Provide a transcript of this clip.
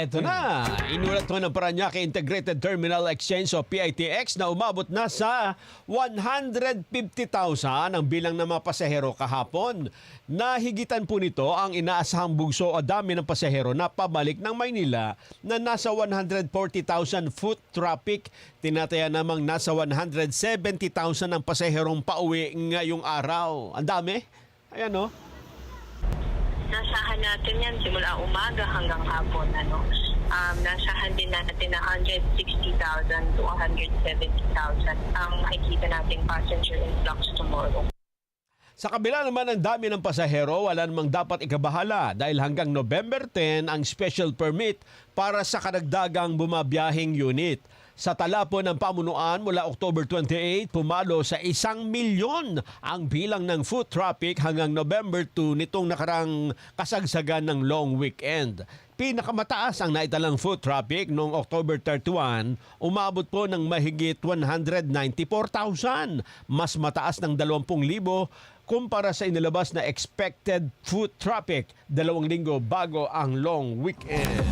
Eto na, inulat ko ng Parañaque Integrated Terminal Exchange o PITX na umabot na sa 150,000 ang bilang ng mga pasahero kahapon. Nahigitan po nito ang inaasahang bugso o dami ng pasahero na pabalik ng Maynila na nasa 140,000 foot traffic. Tinataya namang nasa 170,000 ang pasaherong pauwi ngayong araw. Ang dami. Ayan o. Nasahan natin yan simula umaga hanggang hapon. Nasahan din natin na 160,000 to 170,000 ang makikita nating passenger influx tomorrow. Sa kabila naman ng dami ng pasahero, wala namang dapat ikabahala dahil hanggang November 10 ang special permit para sa karagdagang bumabiyahing unit. Sa tala po ng pamunuan mula October 28, pumalo sa 1,000,000 ang bilang ng foot traffic hanggang November 2 nitong nakarang kasagsagan ng long weekend. Pinakamataas ang naitalang foot traffic noong October 31, umabot po ng mahigit 194,000. Mas mataas ng 20,000 kumpara sa inilabas na expected foot traffic 2 linggo bago ang long weekend.